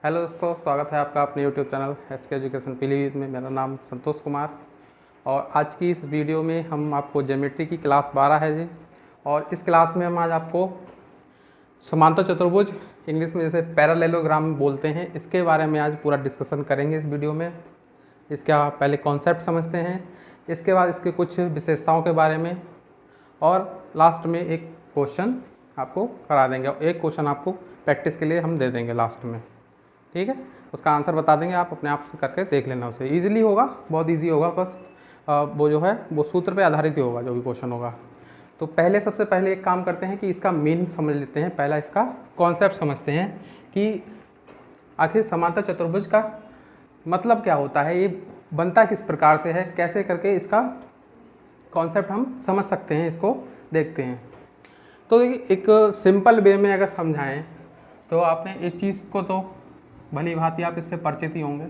Hello दोस्तों, स्वागत है आपका अपने YouTube channel SK education Pilibhit में। मेरा नाम संतोष कुमार और आज की इस वीडियो में हम आपको ज्योमेट्री की क्लास 12 है जी। और इस क्लास में हम आज आपको समांतर चतुर्भुज, इंग्लिश में जैसे पैरेललोग्राम बोलते हैं, इसके बारे में आज पूरा डिस्कशन करेंगे इस वीडियो में। इसका पहले कॉन्सेप्ट समझते हैं, इसके बाद इसके कुछ विशेषताओं के बारे में, और लास्ट में एक क्वेश्चन आपको करा देंगे और एक क्वेश्चन आपको प्रैक्टिस के लिए हम दे देंगे लास्ट में। ठीक है, उसका आंसर बता देंगे, आप अपने आप से करके देख लेना। उसे इजीली होगा, बहुत इजी होगा। बस वो जो है वो सूत्र पे आधारित ही होगा जो भी क्वेश्चन होगा। तो पहले सबसे पहले एक काम करते हैं कि इसका मेन समझ लेते हैं। पहला इसका कॉन्सेप्ट समझते हैं कि आखिर समांतर चतुर्भुज का मतलब क्या होता है, ये बनता किस प्रकार से है, कैसे करके इसका कॉन्सेप्ट हम समझ सकते हैं, इसको देखते हैं। तो एक सिंपल वे में अगर समझाएं तो आपने इस चीज़ को तो भली भांति आप इससे परिचित ही होंगे,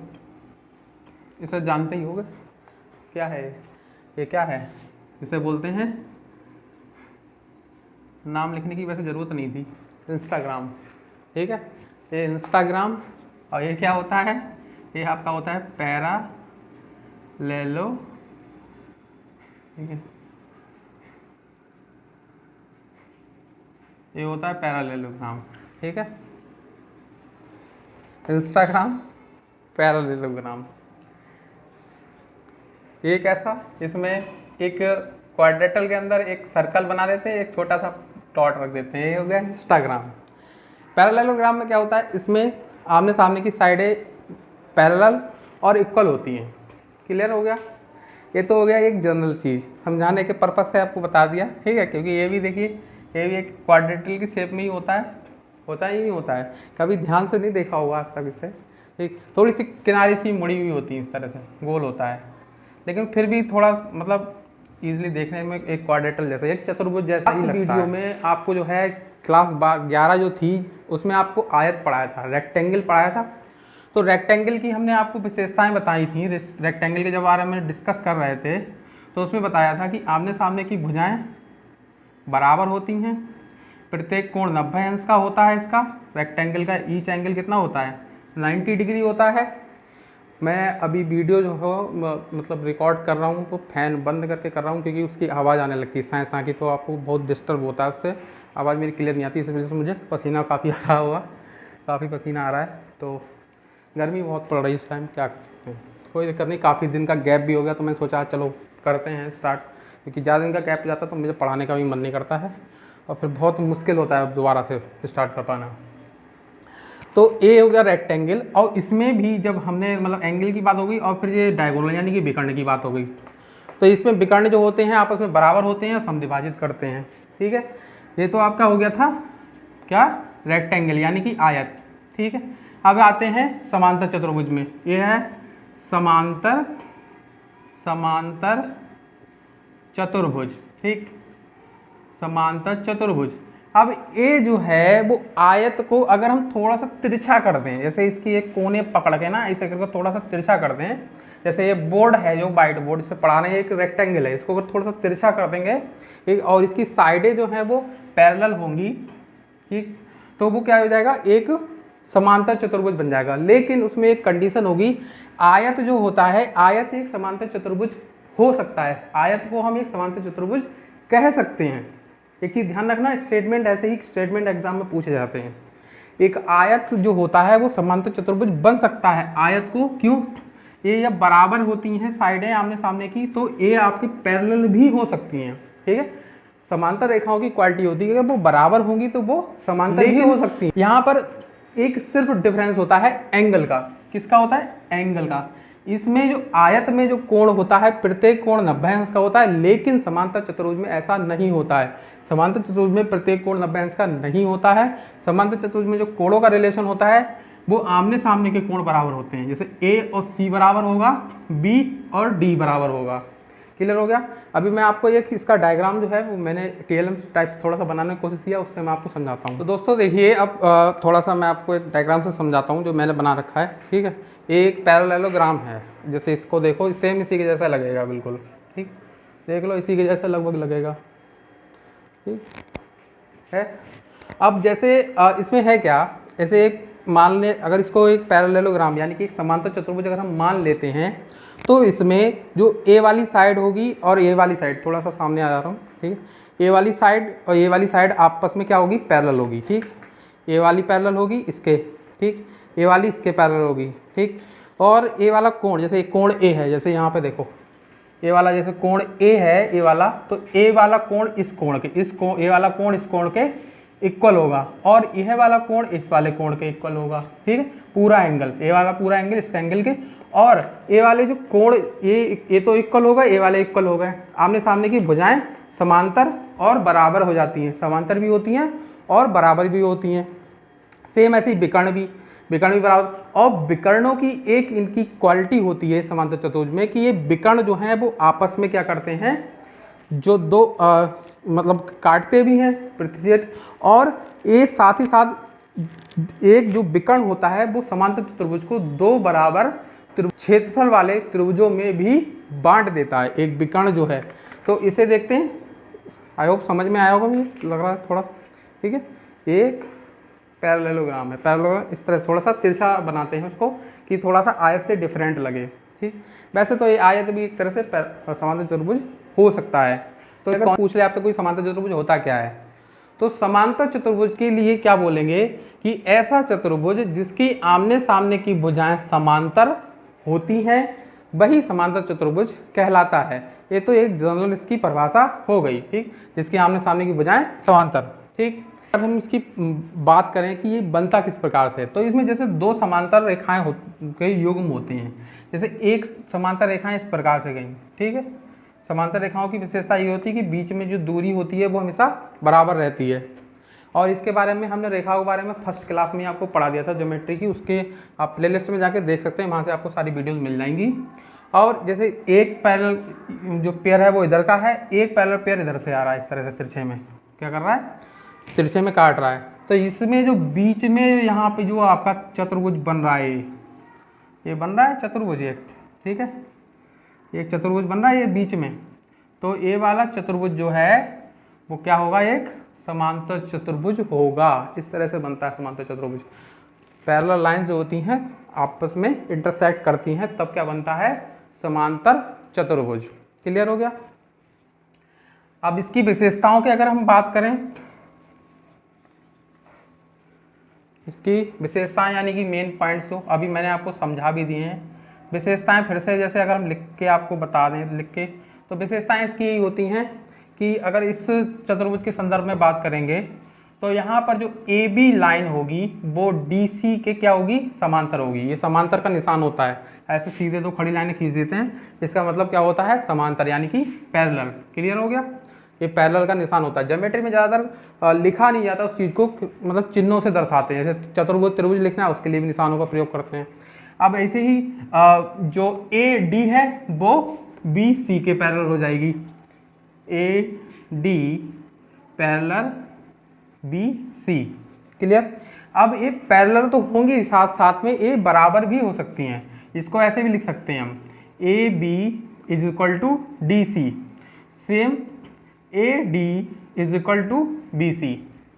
इसे जानते ही होंगे। क्या है ये, क्या है, इसे बोलते हैं, नाम लिखने की वैसे ज़रूरत नहीं थी, इंस्टाग्राम। ठीक है, ये इंस्टाग्राम। और ये क्या होता है, ये आपका होता है पैरेललो, ठीक है, ये होता है पैरेललोग्राम। ठीक है, इंस्टाग्राम पैरेललोग्राम। ये कैसा, इसमें एक क्वाड्रेटल के अंदर एक सर्कल बना देते हैं, एक छोटा सा डॉट रख देते हैं, ये हो गया इंस्टाग्राम। पैरेललोग्राम में क्या होता है, इसमें आमने सामने की साइडें पैरेलल और इक्वल होती हैं। क्लियर हो गया। ये तो हो गया एक जनरल चीज़, समझाने के पर्पज से आपको बता दिया। ठीक है, क्योंकि ये भी देखिए, ये भी एक क्वाड्रेटल की शेप में ही होता ही नहीं होता है। कभी ध्यान से नहीं देखा होगा आज तक इसे। ठीक, थोड़ी सी किनारे सी मुड़ी हुई होती है, इस तरह से गोल होता है, लेकिन फिर भी थोड़ा मतलब इजीली देखने में एक क्वाड्रेटल जैसा, एक चतुर्भुज जैसा ही लगता है। वीडियो में आपको जो है क्लास 11 जो थी उसमें आपको आयत पढ़ाया था, रेक्टेंगल पढ़ाया था। तो रेक्टेंगल की हमने आपको विशेषताएं बताई थी। रेक्टेंगल के जब बारे में डिस्कस कर रहे थे तो उसमें बताया था कि आमने सामने की भुजाएं बराबर होती हैं, प्रत्येक कोण 90 अंश का होता है। इसका रेक्टेंगल का ईच एंगल कितना होता है, 90 डिग्री होता है। मैं अभी वीडियो जो हो मतलब रिकॉर्ड कर रहा हूँ तो फैन बंद करके कर रहा हूँ, क्योंकि उसकी आवाज़ आने लगती है साँ साँ की, तो आपको बहुत डिस्टर्ब होता है, उससे आवाज़ मेरी क्लियर नहीं आती। इस वजह से मुझे पसीना काफ़ी आ रहा होगा, काफ़ी पसीना आ रहा है। तो गर्मी बहुत पड़ रही है इस टाइम, क्या कर सकते हैं, कोई दिक्कत नहीं। काफ़ी दिन का गैप भी हो गया तो मैंने सोचा चलो करते हैं स्टार्ट, क्योंकि ज़्यादा दिन का गैप जाता तो मुझे पढ़ाने का भी मन नहीं करता है और फिर बहुत मुश्किल होता है दोबारा से स्टार्ट कर पाना। तो ये हो गया रेक्टेंगल, और इसमें भी जब हमने मतलब एंगल की बात हो गई और फिर ये डायगोनल यानी कि विकर्ण की बात हो गई। तो इसमें विकर्ण जो होते हैं आपस में बराबर होते हैं और समद्विभाजित करते हैं। ठीक है, ये तो आपका हो गया था क्या, रेक्टेंगल यानी कि आयत। ठीक है, अब आते हैं समांतर चतुर्भुज में। ये है समांतर चतुर्भुज। ठीक, समांतर चतुर्भुज। अब ये जो है वो आयत को अगर हम थोड़ा सा तिरछा कर दें, जैसे इसकी एक कोने पकड़ के ना ऐसे करके थोड़ा सा तिरछा कर दें, जैसे ये बोर्ड है जो व्हाइट बोर्ड से पढ़ाने, एक रेक्टेंगल है, इसको अगर थोड़ा सा तिरछा कर देंगे और इसकी साइडें जो हैं वो पैरेलल होंगी, ठीक, तो वो क्या हो जाएगा, एक समांतर चतुर्भुज बन जाएगा। लेकिन उसमें एक कंडीशन होगी, आयत जो होता है, आयत एक समांतर चतुर्भुज हो सकता है, आयत को हम एक समांतर चतुर्भुज कह सकते हैं। एक चीज़ ध्यान रखना, स्टेटमेंट ऐसे ही स्टेटमेंट एग्जाम में पूछे जाते हैं। एक आयत जो होता है वो समांतर चतुर्भुज बन सकता है। आयत को क्यों, ये जब बराबर होती हैं साइडें आमने सामने की तो ये आपकी पैरेलल भी हो सकती हैं। ठीक है, समांतर रेखाओं की क्वालिटी होती है, अगर वो बराबर होंगी तो वो समांतर भी हो सकती हैं। यहाँ पर एक सिर्फ डिफरेंस होता है एंगल का। किसका होता है, एंगल का। इसमें जो आयत में जो कोण होता है प्रत्येक कोण 90 अंश का होता है, लेकिन समांतर चतुर्भुज में ऐसा नहीं होता है। समांतर चतुर्भुज में प्रत्येक कोण 90 अंश का नहीं होता है। समांतर चतुर्भुज में जो कोणों का रिलेशन होता है वो आमने सामने के कोण बराबर होते हैं, जैसे ए और सी बराबर होगा, बी और डी बराबर होगा। क्लियर हो गया। अभी मैं आपको एक इसका डायग्राम जो है वो मैंने TLM टाइप्स थोड़ा सा बनाने की कोशिश किया, उससे मैं आपको समझाता हूँ। तो दोस्तों देखिए, अब थोड़ा सा मैं आपको एक डायग्राम से समझाता हूँ जो मैंने बना रखा है। ठीक है, एक पैरेललोग्राम है, जैसे इसको देखो, सेम इसी के जैसा लगेगा बिल्कुल। ठीक, देख लो, इसी के जैसा लगभग लगेगा। ठीक है, अब जैसे इसमें है क्या, ऐसे एक मान ले, अगर इसको एक पैरेललोग्राम यानी कि एक समांतर चतुर्भुज अगर हम मान लेते हैं, तो इसमें जो ए वाली साइड होगी और ए वाली साइड, थोड़ा सा सामने आ जा रहा हूँ, ठीक है, ए वाली साइड और ए वाली साइड आपस में क्या होगी, पैरेलल होगी, ठीक, ए वाली पैरेलल होगी इसके, ठीक, ए वाली इसके पैरेलल होगी, ठीक, और ए वाला कोण, जैसे कोण ए है, जैसे यहाँ पे देखो ए वाला जैसे कोण ए है, ए वाला, तो ए वाला कोण इस कोण के, इस कोण, ए वाला कोण इस कोण के इक्वल होगा और यह वाला कोण इस वाले कोण के इक्वल होगा, ठीक है, पूरा एंगल, ए वाला पूरा एंगल इसका एंगल के, और ए वाले जो कोण ये तो इक्वल होगा, ए वाले इक्वल हो गए, आमने सामने की भुजाएं समांतर और बराबर हो जाती हैं, समांतर भी होती हैं और बराबर भी होती हैं। सेम ऐसे ही विकर्ण भी बराबर, और विकर्णों की एक इनकी क्वालिटी होती है समांतर चतुर्भुज में कि ये विकर्ण जो हैं वो आपस में क्या करते हैं, जो दो मतलब काटते भी हैं प्रतिच्छेद, और ये साथ ही साथ एक जो विकर्ण होता है वो समांतर चतुर्भुज को दो बराबर क्षेत्रफल वाले त्रिभुजों में भी बांट देता है, एक विकर्ण जो है। तो इसे देखते हैं, आई होप समझ में आया होगा, मुझे लग रहा है थोड़ा, ठीक है। एक पैरेललोग्राम है, पैरेललोग्राम इस तरह थोड़ा सा तिरछा बनाते हैं उसको कि थोड़ा सा आयत से डिफरेंट लगे, ठीक। वैसे तो ये आयत भी एक तरह से समांतर चतुर्भुज हो सकता है। तो अगर पूछ ले आपसे कोई समांतर चतुर्भुज होता क्या है, तो समांतर चतुर्भुज के लिए क्या बोलेंगे कि ऐसा चतुर्भुज जिसकी आमने सामने की भुजाएं समांतर होती हैं वही समांतर चतुर्भुज कहलाता है। ये तो एक जनरल इसकी परिभाषा हो गई, ठीक, जिसकी आमने सामने की भुजाएं समांतर, ठीक। अब हम इसकी बात करें कि ये बनता किस प्रकार से है, तो इसमें जैसे दो समांतर रेखाएं के युग्म होते हैं, जैसे एक समांतर रेखाएं इस प्रकार से गई, ठीक है। समांतर रेखाओं की विशेषता ये होती है कि बीच में जो दूरी होती है वो हमेशा बराबर रहती है, और इसके बारे में हमने रेखाओं के बारे में फर्स्ट क्लास में आपको पढ़ा दिया था ज्योमेट्री की, उसके आप प्लेलिस्ट में जाके देख सकते हैं, वहाँ से आपको सारी वीडियोस मिल जाएंगी। और जैसे एक पैरेलल जो पेयर है वो इधर का है, एक पैरेलल पेयर इधर से आ रहा है, इस तरह से तिरछे में क्या कर रहा है, तिरछे में काट रहा है, तो इसमें जो बीच में यहाँ पे जो आपका चतुर्भुज बन रहा है, ये बन रहा है चतुर्भुज एक, ठीक है, एक चतुर्भुज बन रहा है ये बीच में, तो ये वाला चतुर्भुज जो है वो क्या होगा, एक समांतर चतुर्भुज होगा। इस तरह से बनता है समांतर चतुर्भुज, पैरेलल लाइंस जो होती हैं आपस में इंटरसेक्ट करती हैं, तब क्या बनता है, समांतर चतुर्भुज। क्लियर हो गया। अब इसकी विशेषताओं की अगर हम बात करें, इसकी विशेषताएं यानी कि मेन पॉइंट्स जो अभी मैंने आपको समझा भी दिए हैं, विशेषताएं फिर से जैसे अगर हम लिख के आपको बता दें, लिख के, तो विशेषताएं इसकी यही होती हैं कि अगर इस चतुर्भुज के संदर्भ में बात करेंगे तो यहाँ पर जो ए बी लाइन होगी वो डी सी के क्या होगी, समांतर होगी। ये समांतर का निशान होता है, ऐसे सीधे दो खड़ी लाइनें खींच देते हैं, इसका मतलब क्या होता है, समांतर यानी कि पैरेलल। क्लियर हो गया, ये पैरेलल का निशान होता है। ज्योमेट्री में ज़्यादातर लिखा नहीं जाता उस चीज़ को, मतलब चिन्हों से दर्शाते हैं, जैसे चतुर्भुज त्रिभुज लिखना है उसके लिए भी निशानों का प्रयोग करते हैं। अब ऐसे ही जो ए डी है वो बी सी के पैरेलल हो जाएगी, A D parallel B C. Clear. अब ये पैरेलल तो होंगी, साथ साथ में ये बराबर भी हो सकती हैं, इसको ऐसे भी लिख सकते हैं हम, A B is equal to D C, same A D is equal to B C.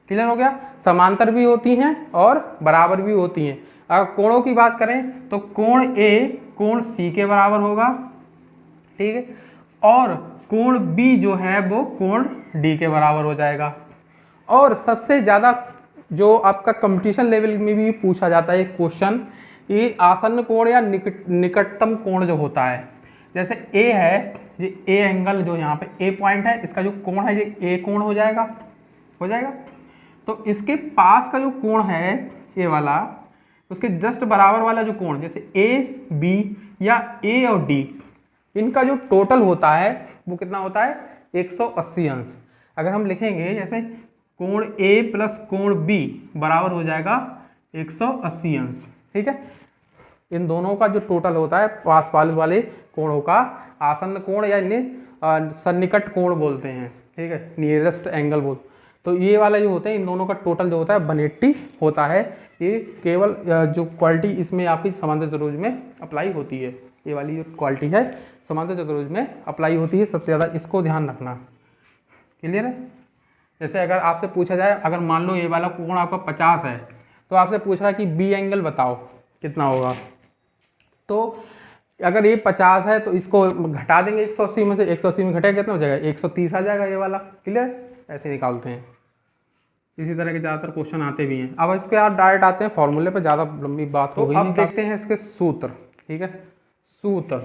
Clear हो गया। समांतर भी होती हैं और बराबर भी होती हैं। अगर कोणों की बात करें तो कोण ए कोण सी के बराबर होगा, ठीक है, और कोण बी जो है वो कोण डी के बराबर हो जाएगा। और सबसे ज़्यादा जो आपका कंपटीशन लेवल में भी पूछा जाता है क्वेश्चन, ये आसन्न कोण या निकटतम कोण जो होता है, जैसे ए है, ये ए एंगल जो यहाँ पे ए पॉइंट है, इसका जो कोण है ये ए कोण हो जाएगा, तो इसके पास का जो कोण है ए वाला, उसके जस्ट बराबर वाला जो कोण, जैसे ए बी या ए और डी, इनका जो टोटल होता है वो कितना होता है, 180 अंश। अगर हम लिखेंगे जैसे कोण ए प्लस कोण बी बराबर हो जाएगा 180 अंश, ठीक है। इन दोनों का जो टोटल होता है पास वाले कोणों का आसन्न कोण या इन्हें सन्निकट कोण बोलते हैं, ठीक है, नियरेस्ट एंगल बोल। तो ये वाला जो होते हैं इन दोनों का टोटल जो होता है 180 होता है। ये केवल जो क्वालिटी इसमें आपकी समांतर चतुर्भुज में अप्लाई होती है, ये वाली जो क्वालिटी है समांतर चतुर्भुज में अप्लाई होती है सबसे ज़्यादा, इसको ध्यान रखना। क्लियर है। जैसे अगर आपसे पूछा जाए, अगर मान लो ये वाला कोण आपका 50 है तो आपसे पूछ रहा है कि बी एंगल बताओ कितना होगा। तो अगर ये 50 है तो इसको घटा देंगे 180 में से, 180 में घटेगा कितना हो जाएगा, 130 आ जाएगा ये वाला। क्लियर, ऐसे निकालते हैं। इसी तरह के ज़्यादातर क्वेश्चन आते भी हैं। अब इसके बाद डायरेक्ट आते हैं फॉर्मूले पे, ज़्यादा लंबी बात हो गई। अब देखते हैं इसके सूत्र। ठीक है, सूत्र,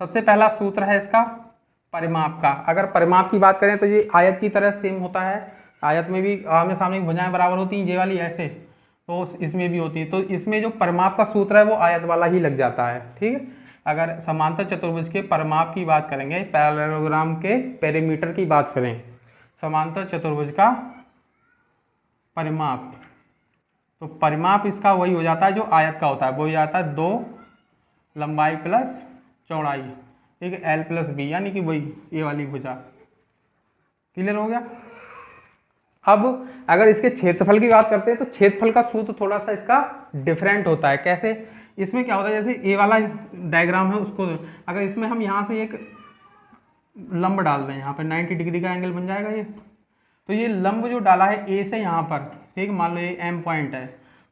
सबसे पहला सूत्र है इसका परिमाप का। अगर परिमाप की बात करें तो ये आयत की तरह सेम होता है। आयत में भी आमने सामने की भुजाएं बराबर होती हैं, ये वाली ऐसे, तो इसमें भी होती है। तो इसमें जो परिमाप का सूत्र है वो आयत वाला ही लग जाता है। ठीक है, अगर समांतर चतुर्भुज के परिमाप की बात करेंगे, पैरेललोग्राम के पेरीमीटर की बात करें, समांतर चतुर्भुज का परिमाप, तो परिमाप इसका वही हो जाता है जो आयत का होता है, वो हो जाता है 2 लंबाई प्लस चौड़ाई, ठीक है, L प्लस बी, यानी कि वही ये वाली भुजा। क्लियर हो गया। अब अगर इसके क्षेत्रफल की बात करते हैं तो क्षेत्रफल का सूत्र थोड़ा सा इसका डिफरेंट होता है। कैसे, इसमें क्या होता है, जैसे ये वाला डायग्राम है उसको, अगर इसमें हम यहाँ से एक लंब डाल दें, यहाँ पर 90 डिग्री का एंगल बन जाएगा ये। तो ये लंब जो डाला है ए से यहाँ पर, ठीक, मान लो ये एम पॉइंट है,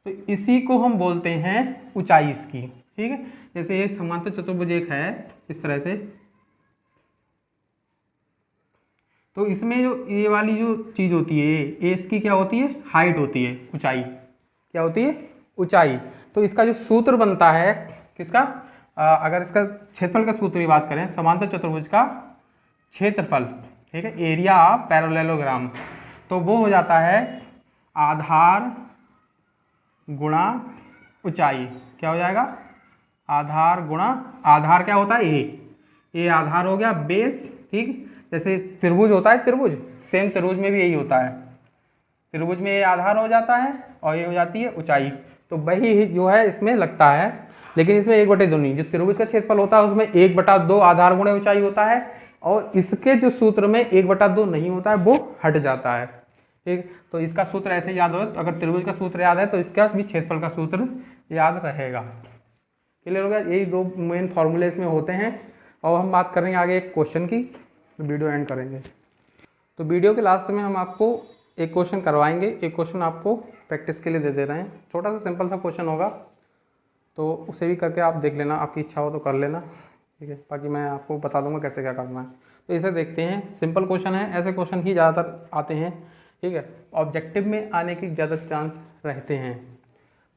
तो इसी को हम बोलते हैं ऊंचाई इसकी। ठीक है, जैसे एक समांतर चतुर्भुज एक है इस तरह से, तो इसमें जो ये वाली जो चीज़ होती है ये इसकी क्या होती है, हाइट होती है, ऊंचाई। क्या होती है, ऊंचाई। तो इसका जो सूत्र बनता है किसका, अगर इसका क्षेत्रफल का सूत्र की बात करें, समांतर चतुर्भुज का क्षेत्रफल, ठीक है, एरिया ऑफ पैरेललोग्राम, तो वो हो जाता है आधार गुणा ऊंचाई। क्या हो जाएगा, आधार गुणा, आधार क्या होता है ये आधार हो गया बेस। ठीक, जैसे त्रिभुज होता है, त्रिभुज सेम त्रिभुज में भी यही होता है, त्रिभुज में ये आधार हो जाता है और ये हो जाती है ऊंचाई। तो वही जो है इसमें लगता है, लेकिन इसमें 1/2 नहीं, जो त्रिभुज का क्षेत्रफल होता है उसमें 1/2 आधार गुणा ऊंचाई होता है, और इसके जो सूत्र में 1/2 नहीं होता है, वो हट जाता है। ठीक, तो इसका सूत्र ऐसे याद हो, अगर त्रिभुज का सूत्र याद है तो इसका भी क्षेत्रफल का सूत्र याद रहेगा। क्लियर हो गया। यही 2 मेन फॉर्मूले इसमें होते हैं। और हम बात करेंगे आगे एक क्वेश्चन की, तो वीडियो एंड करेंगे। तो वीडियो के लास्ट में हम आपको एक क्वेश्चन करवाएंगे, एक क्वेश्चन आपको प्रैक्टिस के लिए दे रहे हैं। छोटा सा सिंपल सा क्वेश्चन होगा, तो उसे भी करके आप देख लेना, आपकी इच्छा हो तो कर लेना। ठीक है, बाकी मैं आपको बता दूंगा कैसे क्या करना है। तो इसे देखते हैं, सिंपल क्वेश्चन है, ऐसे क्वेश्चन ही ज़्यादातर आते हैं। ठीक है, ऑब्जेक्टिव में आने की ज़्यादा चांस रहते हैं।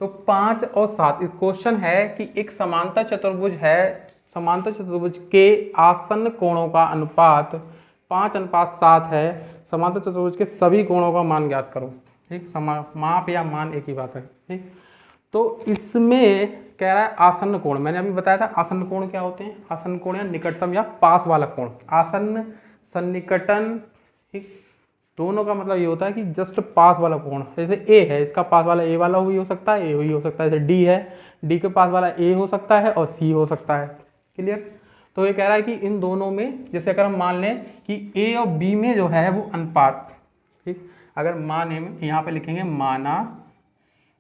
तो 5 और 7 क्वेश्चन है कि एक समांतर चतुर्भुज है, समांतर चतुर्भुज के आसन्न कोणों का अनुपात 5:7 है। समांतर चतुर्भुज के सभी कोणों का मान ज्ञात करो। ठीक, माप या मान एक ही बात है। ठीक, तो इसमें कह रहा है आसन्न कोण। मैंने अभी बताया था आसन्न कोण क्या होते हैं, आसन्न कोण या निकटतम या पास वाला कोण। आसन्न, सन्निकटन, ठीक, दोनों का मतलब ये होता है कि जस्ट पास वाला कोण। जैसे ए है, इसका पास वाला ए वाला भी हो सकता है, ए भी हो सकता है। जैसे डी है, डी के पास वाला ए हो सकता है और सी हो सकता है। क्लियर। तो ये कह रहा है कि इन दोनों में, जैसे अगर हम मान लें कि ए और बी में जो है वो अनुपात, ठीक, अगर माने यहाँ पे लिखेंगे माना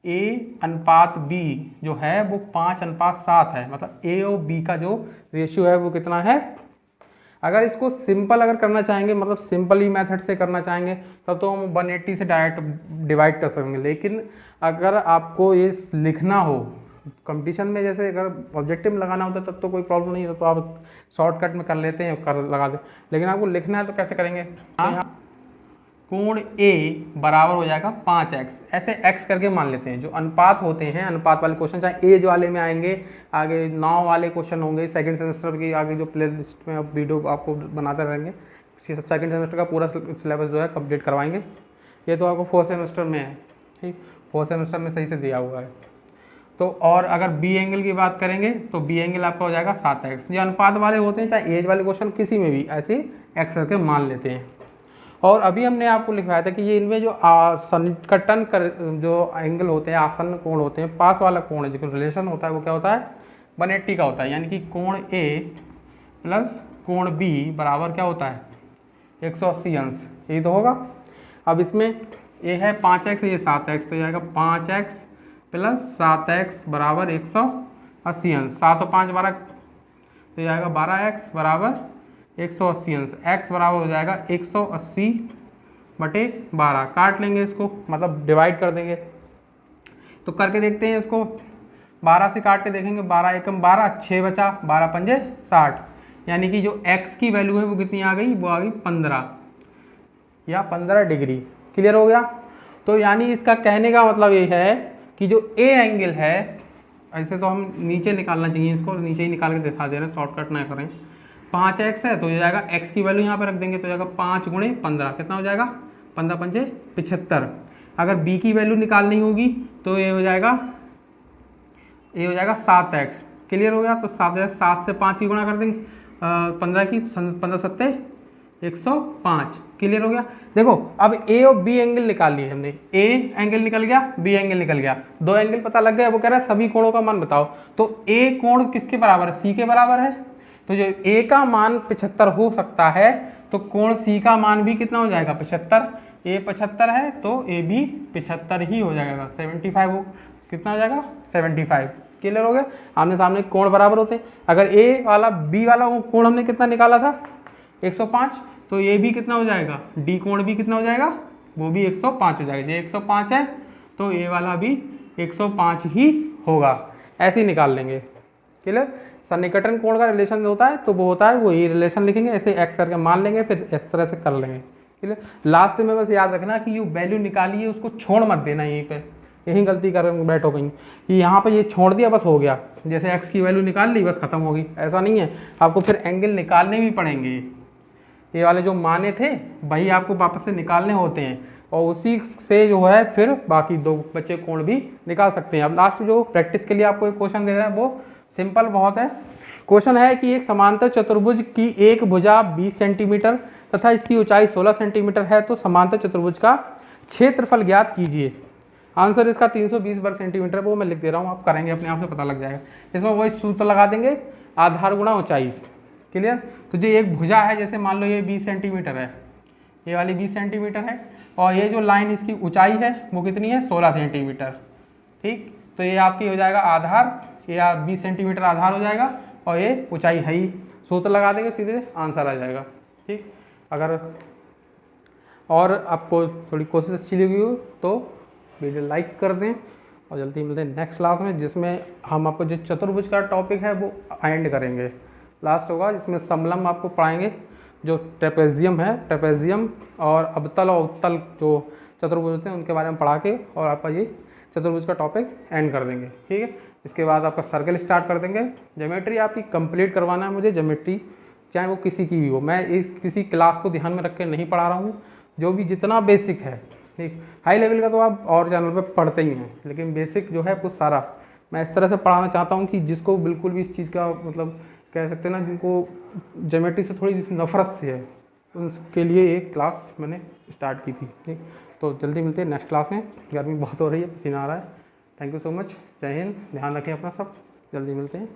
ए अनुपात बी जो है वो 5:7 है, मतलब ए और बी का जो रेशियो है वो कितना है। अगर इसको सिंपल अगर करना चाहेंगे, मतलब सिंपल ही मेथड से करना चाहेंगे, तब तो हम 180 से डायरेक्ट डिवाइड कर सकेंगे। लेकिन अगर आपको ये लिखना हो कंपटीशन में, जैसे अगर ऑब्जेक्टिव में लगाना होता है तब तो कोई प्रॉब्लम नहीं है, तो आप शॉर्टकट में कर लेते हैं, कर लगा दे। लेकिन आपको लिखना है तो कैसे करेंगे, कोण ए बराबर हो जाएगा 5x, ऐसे x करके मान लेते हैं। जो अनुपात होते हैं, अनुपात वाले क्वेश्चन चाहे एज वाले में आएंगे, आगे 9 वाले क्वेश्चन होंगे सेकंड सेमेस्टर की, आगे जो प्ले लिस्ट में वीडियो आपको बनाते रहेंगे। सेकंड सेमेस्टर का पूरा सिलेबस जो है कंप्लीट करवाएंगे। ये तो आपको 4th सेमेस्टर में है, ठीक, 4th सेमेस्टर में सही से दिया हुआ है। तो और अगर बी एंगल की बात करेंगे तो बी एंगल आपका हो जाएगा 7x। ये अनुपात वाले होते हैं, चाहे एज वाले क्वेश्चन किसी में भी ऐसे x करके मान लेते हैं। और अभी हमने आपको लिखवाया था कि ये इनमें जो सन्निकटन जो एंगल होते हैं, आसन्न कोण होते हैं, पास वाला कोण है, जो रिलेशन होता है वो क्या होता है 180 का होता है। यानी कि कोण ए प्लस कोण बी बराबर क्या होता है 180 अंश, यही तो होगा। अब इसमें ए है 5x, ये 7x, तो जाएगा 5x प्लस 7x बराबर 180 अंश। 7 और 5 12, तो जाएगा 12x बराबर 180 अंश। x बराबर हो जाएगा 180/12। काट लेंगे इसको, मतलब डिवाइड कर देंगे। तो करके देखते हैं इसको। 12 से काट के देखेंगे, 12 एकम 12, 6 बचा, 12 पंजे 60, यानी कि जो x की वैल्यू है वो कितनी आ गई, वो आ गई 15 या 15 डिग्री। क्लियर हो गया। तो यानी इसका कहने का मतलब ये है कि जो ए एंगल है, ऐसे तो हम नीचे निकालना चाहिए, इसको नीचे ही निकाल के दिखा दे रहे हैं, शॉर्टकट ना करें। 5x है तो हो जाएगा, x की वैल्यू यहाँ पे रख देंगे तो हो जाएगा 5 गुणे 15, कितना हो जाएगा, 15 पंजे 75। अगर b की वैल्यू निकालनी होगी तो ये हो जाएगा 7x। क्लियर हो गया। तो 7 से 5 की गुणा कर देंगे, 15 की 15 सत्ते 105। क्लियर हो गया। देखो अब ए और बी एंगल निकाल लिए हमने, ए एंगल निकल गया, बी एंगल निकल गया, दो एंगल पता लग गया। वो कह रहा है सभी कोणों का मान बताओ। तो ए कोण किसके बराबर है, सी के बराबर है। तो जो ए का मान 75 हो सकता है तो कोण सी का मान भी कितना हो जाएगा, 75। ए 75 है तो ए भी 75 ही हो जाएगा, 75 हो, कितना हो जाएगा, 75। क्लियर हो गया। आमने सामने कोण बराबर होते हैं। अगर ए वाला बी वाला कोण हमने कितना निकाला था, 105, तो ये भी कितना हो जाएगा, डी कोण भी कितना हो जाएगा, वो भी 105 हो जाएगा। ये 105 है तो ए वाला भी 105 ही होगा, ऐसे ही निकाल लेंगे। क्लियर। सन्निकटन कोण का रिलेशन होता है तो वो होता है, वो ये रिलेशन लिखेंगे, ऐसे एक्स करके मान लेंगे, फिर इस तरह से कर लेंगे। क्लियर। लास्ट में बस याद रखना कि ये वैल्यू निकाली है उसको छोड़ मत देना यहीं पे, यही गलती कर बैठो कहीं कि यहाँ पे ये छोड़ दिया बस हो गया, जैसे एक्स की वैल्यू निकाल ली बस खत्म होगी, ऐसा नहीं है। आपको फिर एंगल निकालने भी पड़ेंगे, ये वाले जो माने थे वही आपको वापस से निकालने होते हैं, और उसी से जो है फिर बाकी दो बच्चे कोण भी निकाल सकते हैं। अब लास्ट जो प्रैक्टिस के लिए आपको एक क्वेश्चन दे रहे हैं वो सिंपल बहुत है। क्वेश्चन है कि एक समांतर चतुर्भुज की एक भुजा 20 सेंटीमीटर तथा इसकी ऊंचाई 16 सेंटीमीटर है, तो समांतर चतुर्भुज का क्षेत्रफल ज्ञात कीजिए। आंसर इसका 320 वर्ग सेंटीमीटर, वो मैं लिख दे रहा हूँ, आप करेंगे अपने आप से पता लग जाएगा। इसमें वही सूत्र लगा देंगे, आधार गुणा ऊंचाई। क्लियर। तो जो एक भुजा है, जैसे मान लो ये 20 सेंटीमीटर है, ये वाली 20 सेंटीमीटर है, और ये जो लाइन इसकी ऊंचाई है वो कितनी है, 16 सेंटीमीटर। ठीक। तो ये आपकी हो जाएगा आधार, ये 20 सेंटीमीटर आधार हो जाएगा, और ये ऊंचाई है ही। सूत्र लगा देंगे, सीधे आंसर आ जाएगा। ठीक। अगर और आपको थोड़ी कोशिश अच्छी लगी हो तो वीडियो लाइक कर दें, और जल्दी मिलते हैं नेक्स्ट क्लास में, जिसमें हम आपको जो चतुर्भुज का टॉपिक है वो एंड करेंगे, लास्ट होगा, जिसमें समलम आपको पढ़ाएंगे, जो ट्रेपेजियम है, ट्रेपेजियम और अवतल और उत्तल जो चतुर्भुज होते हैं उनके बारे में पढ़ा के, और आपका ये चतुर्भुज का टॉपिक एंड कर देंगे। ठीक है। इसके बाद आपका सर्कल स्टार्ट कर देंगे। ज्योमेट्री आपकी कंप्लीट करवाना है मुझे, ज्योमेट्री चाहे वो किसी की भी हो, मैं एक किसी क्लास को ध्यान में रख के नहीं पढ़ा रहा हूँ, जो भी जितना बेसिक है। ठीक। हाई लेवल का तो आप और चैनल पे पढ़ते ही हैं, लेकिन बेसिक जो है कुछ सारा मैं इस तरह से पढ़ाना चाहता हूँ कि जिसको बिल्कुल भी इस चीज़ का मतलब कह सकते हैं ना, जिनको ज्योमेट्री से थोड़ी नफरत सी है, उनके लिए एक क्लास मैंने स्टार्ट की थी। ठीक। तो जल्दी मिलते हैं नेक्स्ट क्लास में, गर्मी बहुत हो रही है, पसीना आ रहा है। थैंक यू सो मच, जय हिंद, ध्यान रखें अपना सब, जल्दी मिलते हैं।